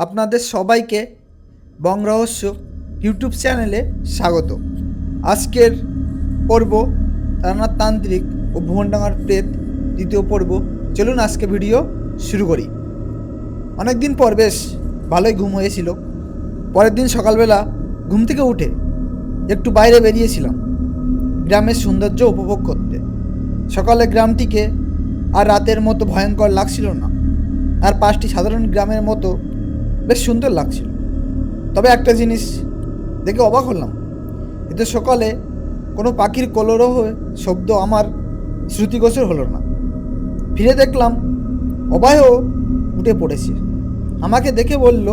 আপনাদের সবাইকে বং রহস্য ইউটিউব চ্যানেলে স্বাগত। আজকের পর্ব তারানাথ তান্ত্রিক ও ভুবনডাঙ্গার প্রেত দ্বিতীয় পর্ব। চলুন আজকে ভিডিও শুরু করি। অনেক দিন পর বেশ ভালোই ঘুম হয়েছিল। পরের দিন সকালবেলা ঘুম থেকে উঠে একটু বাইরে বেরিয়েছিলাম গ্রামের সৌন্দর্য উপভোগ করতে। সকালে গ্রামটিকে আর রাতের মতো ভয়ঙ্কর লাগছিল না, আর পাঁচটি সাধারণ গ্রামের মতো বেশ সুন্দর লাগছিল। তবে একটা জিনিস দেখে অবাক হলাম, এতে সকালে কোনো পাখির কলরব শব্দ আমার শ্রুতিগোচর হলো না। ফিরে দেখলাম অভয়ও উঠে পড়েছে। আমাকে দেখে বলল,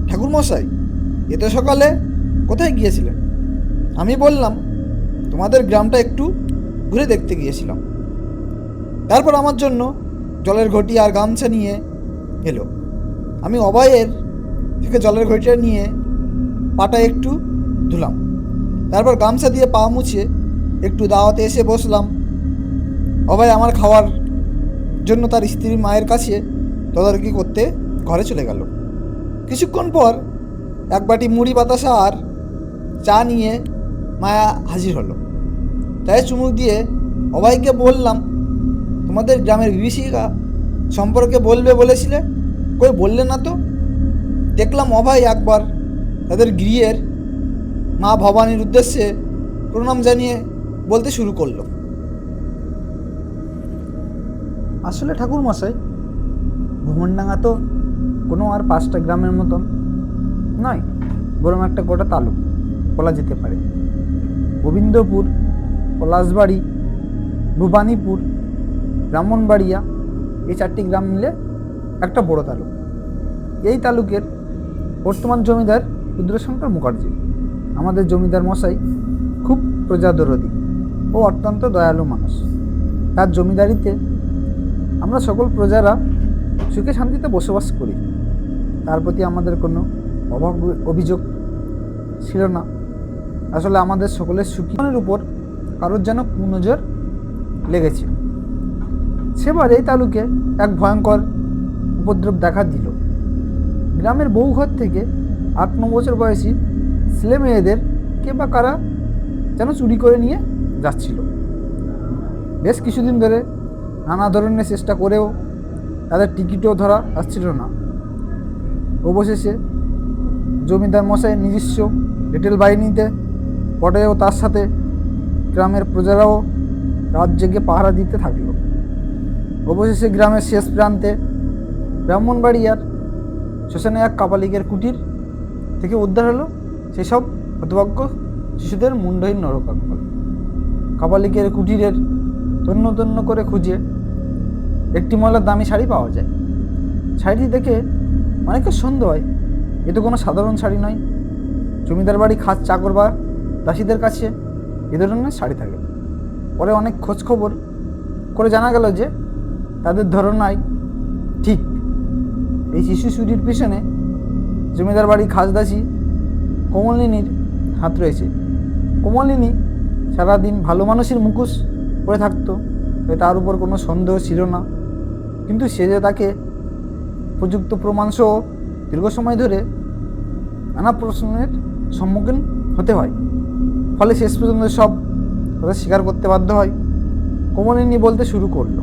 ঠাকুরমশাই, এত সকালে কোথায় গিয়েছিলেন? আমি বললাম, তোমাদের গ্রামটা একটু ঘুরে দেখতে গিয়েছিলাম। তারপর আমার জন্য জলের ঘটি আর গামছা নিয়ে এলো। আমি অভয়ের থেকে জলের ঘটিটা নিয়ে পাটা একটু ধুলাম, তারপর গামছা দিয়ে পা মুছে একটু দাওয়াতে এসে বসলাম। অভয় আমার খাওয়ার জন্য তার স্ত্রীর মায়ের কাছে তদারকি করতে ঘরে চলে গেল। কিছুক্ষণ পর এক বাটি মুড়ি বাতাসা আর চা নিয়ে মায়া হাজির হলো। চায়ে চুমুক দিয়ে অভয়কে বললাম, তোমাদের গ্রামের বিভীষিকা সম্পর্কে বলবে বলেছিলে, কই বললে না তো? দেখলাম অভয় একবার তাদের গৃহের মা ভবানীর উদ্দেশ্যে প্রণাম জানিয়ে বলতে শুরু করলো। আসলে ঠাকুরমশাই, ভুবনডাঙ্গা তো কোনো আর পাঁচটা গ্রামের মতন নয়, বরং একটা গোটা তালুক বলা যেতে পারে। গোবিন্দপুর, পলাশবাড়ি, ভবানীপুর, ব্রাহ্মণবাড়িয়া, এই চারটি গ্রাম মিলে একটা বড় তালুক। এই তালুকের বর্তমান জমিদার রুদ্রশঙ্কর মুখার্জি। আমাদের জমিদার মশাই খুব প্রজাদরদী ও অত্যন্ত দয়ালু মানুষ। তার জমিদারিতে আমরা সকল প্রজারা সুখে শান্তিতে বসবাস করি। তার প্রতি আমাদের কোনো অভিযোগ ছিল না। আসলে আমাদের সকলের সুখের উপর কারোর যেন কুনজর লেগেছে। সেবার এই তালুকে এক ভয়ঙ্কর উপদ্রব দেখা দিল। গ্রামের বউ ঘর থেকে 8-9 বছর বয়সী ছেলে মেয়েদের কে বা কারা যেন চুরি করে নিয়ে যাচ্ছিল। বেশ কিছুদিন ধরে নানা ধরনের চেষ্টা করেও তাদের টিকিটও ধরা আসছিল না। অবশেষে জমিদার মশাই নিজস্ব রিটেল বাহিনীতে পটেও তার সাথে গ্রামের প্রজারাও রাত জেগে পাহারা দিতে থাকল। অবশেষে গ্রামের শেষ প্রান্তে ব্রাহ্মণবাড়িয়ার শ্মশানে এক কাপালিকের কুটির থেকে উদ্ধার হলো সেসব হতভাগ্য শিশুদের মুন্ডহীন নরকাঙ্কাল। কাপালিকের কুটিরের তন্ন তন্ন করে খুঁজে একটি ময়লার দামি শাড়ি পাওয়া যায়। শাড়িটি দেখে অনেকের সন্দেহ হয় এ তো কোনো সাধারণ শাড়ি নয়। জমিদার বাড়ি খাস চাকর বা দাসীদের কাছে এ ধরনের শাড়ি থাকে। পরে অনেক খোঁজ খবর করে জানা গেল যে তাদের ধারণাই ঠিক, এই শিশু চুরির পিছনে জমিদার বাড়ি খাসদাসী কমলিনীর হাত রয়েছে। কমলিনী সারাদিন ভালো মানুষের মুখোশ পরে থাকতো, তার উপর কোনো সন্দেহ ছিল না। কিন্তু সে যে তাকে উপযুক্ত প্রমাণসহ দীর্ঘ সময় ধরে নানা প্রশ্নের সম্মুখীন হতে হয়, ফলে শেষ পর্যন্ত সব কথা স্বীকার করতে বাধ্য হয়। কমলিনী বলতে শুরু করলো,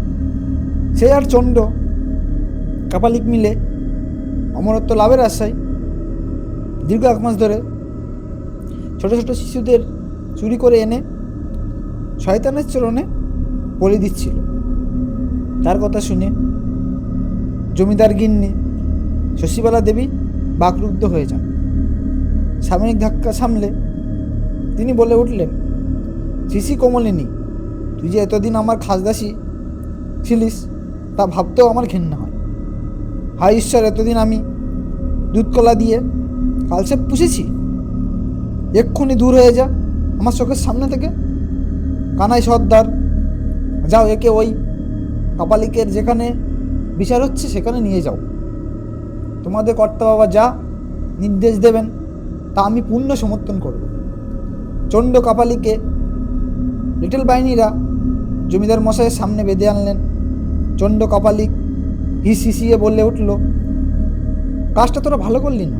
সে আর চণ্ড কাপালিক মিলে অমরত্ব লাভের আশায় দীর্ঘ 1 মাস ধরে ছোট ছোট শিশুদের চুরি করে এনে শয়তানের চরণে বলি দিচ্ছিল। তার কথা শুনে জমিদার গিন্নি শশীবালা দেবী বাকরুদ্ধ হয়ে যান। সাময়িক ধাক্কা সামলে তিনি বলে উঠলেন, শ্রী কমলিনী, তুই যে এতদিন আমার খাসদাসী ছিলিস তা ভাবতেও আমার ঘেন্না হয়। হায় ঈশ্বর, এতদিন আমি দুধ কলা দিয়ে কালসেপ পুষেছি, এক্ষুনি দূর হয়ে যা আমার চোখের সামনে থেকে। কানাই সর্দার, যাও একে ওই কাপালিকের যেখানে বিচার হচ্ছে সেখানে নিয়ে যাও। তোমাদের কর্তা বাবা যা নির্দেশ দেবেন তা আমি পূর্ণ সমর্থন করব। চণ্ড কাপালিকে লিটল বাহিনীরা জমিদার মশাইয়ের সামনে বেঁধে আনলেন। চণ্ড কাপালিক হিসিয়ে বলে উঠল, কাজটা তোরা ভালো করলি না,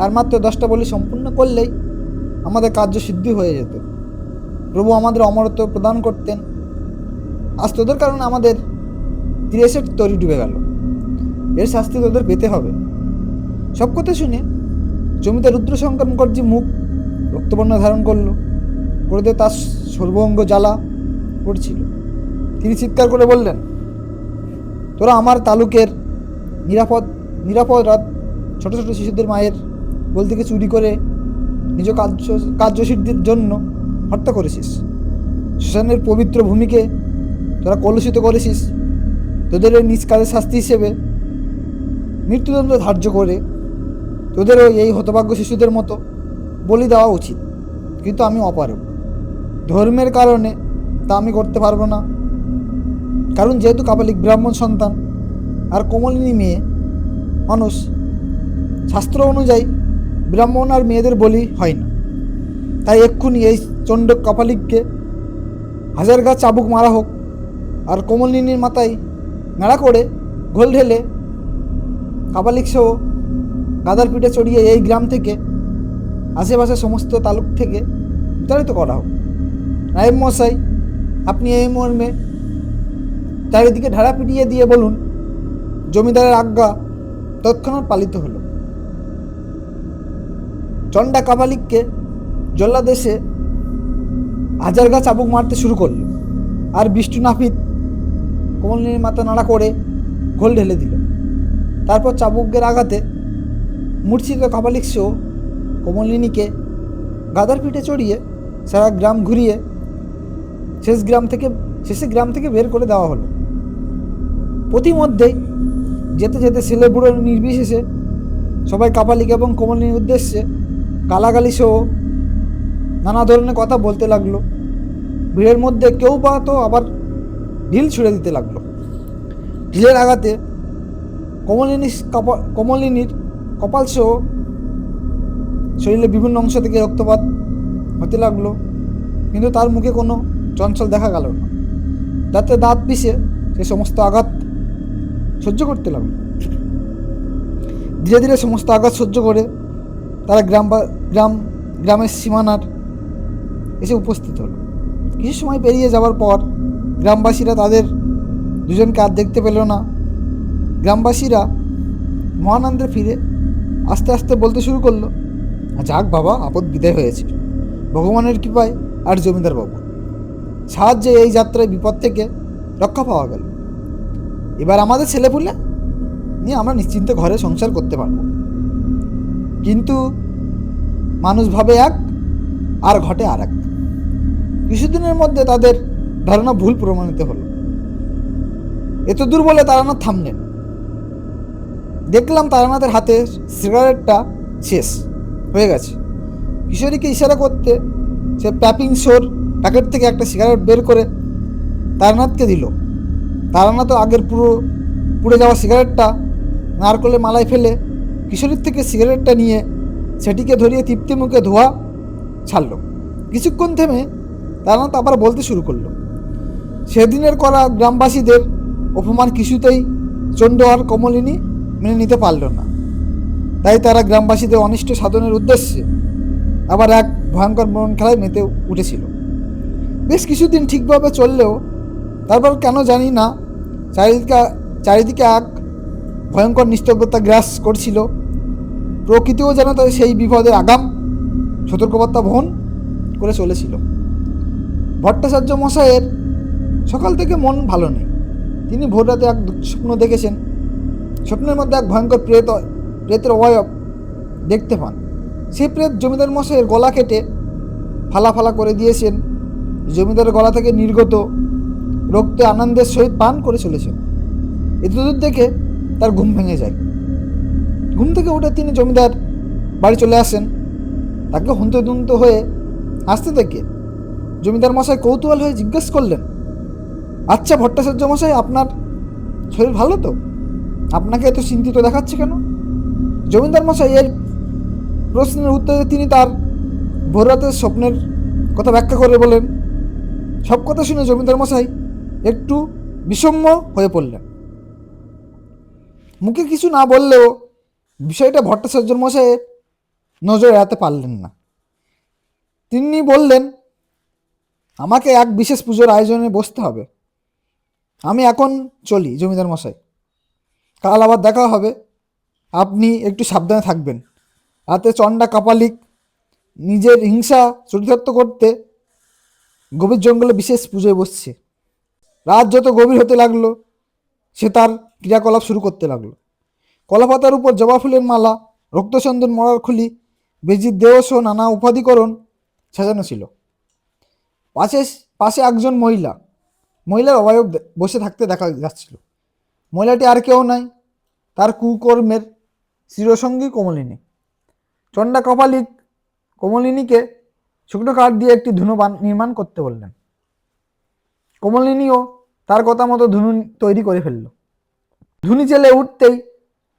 আর মাত্র 10টা বলি সম্পূর্ণ করলেই আমাদের কার্য সিদ্ধি হয়ে যেত। প্রভু আমাদের অমরত্ব প্রদান করতেন। আজ তোদের কারণে আমাদের 30 তরি ডুবে গেল, এর শাস্তি তোদের পেতে হবে। সব কথা শুনে জমিদার রুদ্রশঙ্কর মুখার্জি মুখ রক্তবর্ণ ধারণ করলো, করে তার সর্বঙ্গ জ্বালা পড়ছিল। তিনি চিৎকার করে বললেন, তোরা আমার তালুকের নিরাপদ রাত ছোট ছোট শিশুদের মায়ের কোল থেকে চুরি করে নিজ কার্যসিদ্ধির জন্য হত্যা করেছিস। শ্মশানের পবিত্র ভূমিকে তোরা কলুষিত করেছিস। তোদের ওই নিজ কাজের শাস্তি হিসেবে মৃত্যুদণ্ড ধার্য করে তোদেরও এই হতভাগ্য শিশুদের মতো বলি দেওয়া উচিত, কিন্তু আমি অপারগ। ধর্মের কারণে তা আমি করতে পারবো না, কারণ যেহেতু কাপালিক ব্রাহ্মণ সন্তান আর কোমলিনী মেয়ে মানুষ, শাস্ত্র অনুযায়ী ব্রাহ্মণ আর মেয়েদের বলি হয় না। তাই এক্ষুনি এই চণ্ড কাপালিককে 1000 গা চাবুক মারা হোক, আর কোমলিনীর মাথায় নাড়া করে ঘোল ঢেলে কাপালিক সহ গাদার পিঠে চড়িয়ে এই গ্রাম থেকে আশেপাশে সমস্ত তালুক থেকে বিতাড়িত করা হোক। নায়েব মশাই, আপনি এই মর্মে চারিদিকে ঢাড়া পিটিয়ে দিয়ে বলুন। জমিদারের আজ্ঞা তৎক্ষণাৎ পালিত হলো। চণ্ডা কাপালিককে জল্লাদেশে 1000 গা চাবুক মারতে শুরু করলো, আর বিষ্ণু নাপিত কোমলিনীর মাথা নাড়া করে ঘোল ঢেলে দিল। তারপর চাবুকের আঘাতে মূর্ছিত কাপালিক সহ কোমলিনীকে গাদার পিঠে চড়িয়ে সারা গ্রাম ঘুরিয়ে শেষে গ্রাম থেকে বের করে দেওয়া হলো। প্রতিমধ্যেই যেতে যেতে ছেলে বুড়ো নির্বিশেষে সবাই কাপালিক এবং কোমলিনীর উদ্দেশ্যে গালাগালি সহ নানা ধরনের কথা বলতে লাগলো। ভিড়ের মধ্যে কেউ বা তো আবার ঢিল ছুঁড়ে দিতে লাগলো। ঢিলের আঘাতে কোমলিনীর কপাল সহ শরীরের বিভিন্ন অংশ থেকে রক্তপাত হতে লাগলো, কিন্তু তার মুখে কোনো চঞ্চল দেখা গেল না। দাঁতে দাঁত পিষে সে সমস্ত আঘাত সহ্য করতে লাগলো। ধীরে ধীরে সমস্ত আঘাত সহ্য করে তারা গ্রামের সীমানার এসে উপস্থিত হলো। কিছু সময় পেরিয়ে যাওয়ার পর গ্রামবাসীরা তাদের দুজনকে আর দেখতে পেল না। গ্রামবাসীরা মহানন্দে ফিরে আস্তে আস্তে বলতে শুরু করলো, যাক বাবা, আপদ বিদায় হয়েছে ভগবানের কৃপায় আর জমিদার বাবু সাহায্যে এই যাত্রায় বিপদ থেকে রক্ষা পাওয়া গেল। এবার আমাদের ছেলেপুলে নিয়ে আমরা নিশ্চিন্তে ঘরে সংসার করতে পারবো। কিন্তু মানুষ ভাবে এক আর ঘটে আর এক। কিছুদিনের মধ্যে তাদের ধারণা ভুল প্রমাণিত হলো। এত দূর বলে তারানাথ থামলেন। দেখলাম তারানাথের হাতে সিগারেটটা শেষ হয়ে গেছে। কিশোরীকে ইশারা করতে সে প্যাপিং শোর প্যাকেট থেকে একটা সিগারেট বের করে তারানাথকে দিল। তারানাথ আগের পুড়ে যাওয়া সিগারেটটা নারকলে মালায় ফেলে কিশোরীর থেকে সিগারেটটা নিয়ে সেটিকে ধরিয়ে তৃপ্তি মুখে ধোয়া ছাড়ল। কিছুক্ষণ থেমে তারানাথ আবার বলতে শুরু করলো, সেদিনের করা গ্রামবাসীদের অপমান কিছুতেই চণ্ড আর কমলিনী মেনে নিতে পারল না। তাই তারা গ্রামবাসীদের অনিষ্ট সাধনের উদ্দেশ্যে আবার এক ভয়ঙ্কর মরণ খেলায় মেতে উঠেছিল। বেশ কিছুদিন ঠিকভাবে চললেও তারপর কেন জানি না চারিদিকে এক ভয়ঙ্কর নিস্তব্ধতা গ্রাস করছিল। প্রকৃতিও যেন তাদের সেই বিপদের আগাম সতর্কবার্তা বহন করে চলেছিল। ভট্টাচার্য মশাইয়ের সকাল থেকে মন ভালো নেই। তিনি ভোররাতে এক স্বপ্ন দেখেছেন। স্বপ্নের মধ্যে এক ভয়ঙ্কর প্রেতের অবয়ব দেখতে পান। সেই প্রেত জমিদার মশাইয়ের গলা কেটে ফালা ফালা করে দিয়েছেন। জমিদারের গলা থেকে নির্গত রক্তে আনন্দের সহিত পান করে চলেছেন। এতদূর দেখে তার ঘুম ভেঙে যায়। ঘুম থেকে উঠে তিনি জমিদার বাড়ি চলে আসেন। তাকে হন্তদন্ত হয়ে হাসতে দেখে জমিদার মশাই কৌতূহল হয়ে জিজ্ঞেস করলেন, আচ্ছা ভট্টাচার্য মশাই, আপনার শরীর ভালো তো? আপনাকে এত চিন্তিত দেখাচ্ছে কেন? জমিদার মশাই এর প্রশ্নের উত্তরে তিনি তার ভোররাতের স্বপ্নের কথা ব্যাখ্যা করে বলেন। সব কথা শুনে জমিদার মশাই একটু বিষণ্ণ হয়ে পড়লেন। মুখে কিছু না বললেও বিষয়টা ভট্টাচার্য মশাই নজর এড়াতে পারলেন না। তিনি বললেন, আমাকে এক বিশেষ পুজোর আয়োজনে বসতে হবে, আমি এখন চলি জমিদার মশাই, কাল আবার দেখা হবে, আপনি একটু সাবধানে থাকবেন। রাতে চণ্ডা কাপালিক নিজের হিংসা চরিতার্থ করতে গভীর জঙ্গলে বিশেষ পুজোয় বসছে। রাত যত গভীর হতে লাগলো সে তার ক্রিয়াকলাপ শুরু করতে লাগলো। কলাপাতার উপর জবা ফুলের মালা, রক্তচন্দন, মরার খুলি, বেজির দেহসহ নানা উপাধিকরণ সাজানো ছিল। পাশে পাশে একজন মহিলার অবয়ব বসে থাকতে দেখা যাচ্ছিল। মহিলাটি আর কেউ নাই, তার কুকর্মের চিরসঙ্গী কমলিনী। চণ্ডা কপালিক কমলিনীকে শুকনো কাঠ দিয়ে একটি ধুনো নির্মাণ করতে বললেন। কমলিনীও তার কথা মতো ধুনু তৈরি করে ফেলল। ধুনি জেলে উঠতেই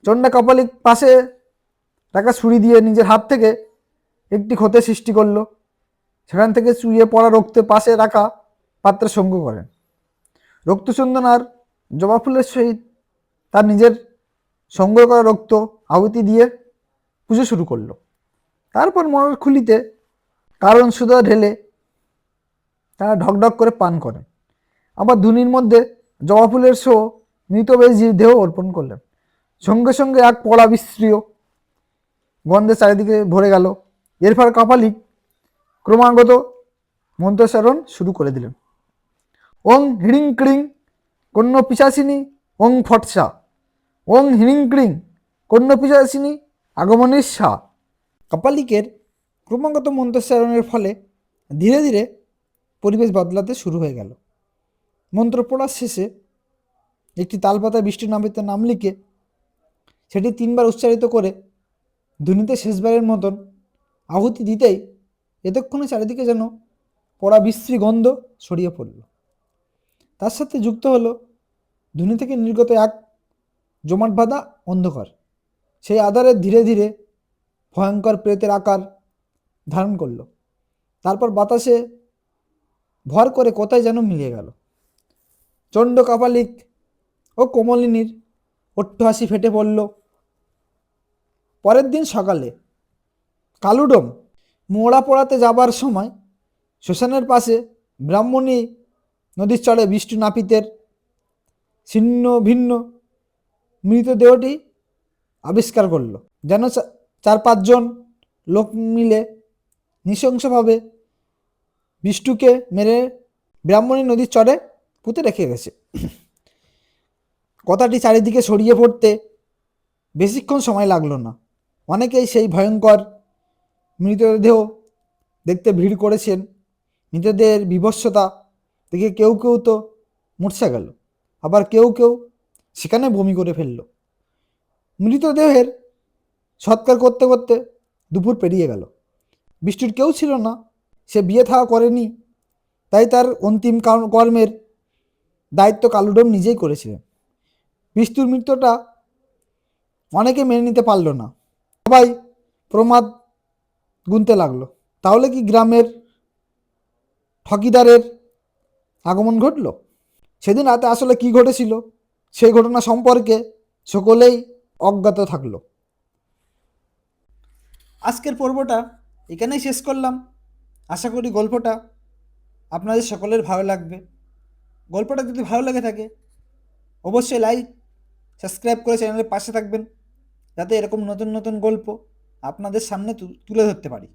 চণ্ডা কপালিক পাশে রাখা ছুরি দিয়ে নিজের হাত থেকে একটি ক্ষতের সৃষ্টি করলো। সেখান থেকে চুইয়ে পড়া রক্তে পাশে রাখা পাত্রে সঙ্গ করেন। রক্তচন্দন আর জবা ফুলের সহিত তার নিজের সংগ্রহ করা রক্ত আহুতি দিয়ে পুজো শুরু করলো। তারপর মরার খুলিতে কারণ সুদা ঢেলে তারা ঢকঢক করে পান করেন। আবার ধুনির মধ্যে জবা ফুলের শো মৃত বেজির দেহ অর্পণ করলেন। সঙ্গে সঙ্গে এক পড়া বিস্ত্রীয় গন্ধে চারিদিকে ভরে গেল। এরপর কপালিক ক্রমাগত মন্ত্রসারণ শুরু করে দিলেন। ওং হিড়িং ক্রিং কন্য পিশাচিনী ওং ফটসা, ওং হিড়িং ক্রিং কন্য পিশাচিনী আগমনের সা। কপালিকের ক্রমাগত মন্ত্রোচ্চারণের ফলে ধীরে ধীরে পরিবেশ বদলাতে শুরু হয়ে গেল। মন্ত্র পড়ার শেষে একটি তালপাতায় বৃষ্টি নামিতে নাম লিখে সেটি 3 বার উচ্চারিত করে ধুনিতে শেষবারের মতন আহুতি দিতেই এতক্ষণে চারিদিকে যেন পড়া বিশ্রী গন্ধ ছড়িয়ে পড়ল। তার সাথে যুক্ত হলো ধুনি থেকে নির্গত এক জমাট বাঁধা অন্ধকার। সেই আধারে ধীরে ধীরে ভয়ঙ্কর প্রেতের আকার ধারণ করলো। তারপর বাতাসে ভর করে কোথায় যেন মিলিয়ে গেল। চণ্ড কাপালিক ও কমলিনীর অট্টহাসি ফেটে পড়ল। পরের দিন সকালে কালুডোম মোড়া পড়াতে যাবার সময় শ্মশানের পাশে ব্রাহ্মণী নদীর চরে বিষ্ণু নাপিতের ছিন্ন ভিন্ন মৃতদেহটি আবিষ্কার করল। যেন 4-5 জন লোক মিলে নৃশংসভাবে বিষ্ণুকে মেরে ব্রাহ্মণী নদীর চরে পুঁতে রেখে গেছে। কথাটি চারিদিকে ছড়িয়ে পড়তে বেশিক্ষণ সময় লাগলো না। অনেকেই সেই ভয়ঙ্কর মৃতদেহ দেখতে ভিড় করেছেন। মৃতদেহের বিভৎসতা দেখে কেউ কেউ তো মূর্ছা গেল, আবার কেউ কেউ সেখানে বমি করে ফেলল। মৃতদেহের সৎকার করতে করতে দুপুর পেরিয়ে গেল। বিষ্ণুর কেউ ছিল না, সে বিয়ে থাকা করেনি, তাই তার অন্তিম কর্মের দায়িত্ব কালুডোম নিজেই করেছিলেন। বিষ্ণুর মৃত্যুটা অনেকে মেনে নিতে পারল না, সবাই প্রমাদ গুনতে লাগলো। তাহলে কি গ্রামের ঠকিদারের আগমন ঘটল? সেদিন রাতে আসলে কি ঘটেছিল সেই ঘটনা সম্পর্কে সকলেই অজ্ঞাত থাকলো। আজকের পর্বটা এখানেই শেষ করলাম। আশা করি গল্পটা আপনাদের সকলের ভালো লাগবে। গল্পটা যদি ভালো লেগে থাকে অবশ্যই লাইক সাবস্ক্রাইব করে চ্যানেলের পাশে থাকবেন, যাতে এরকম নতুন নতুন গল্প আপনাদের সামনে তুলে ধরতে পারি।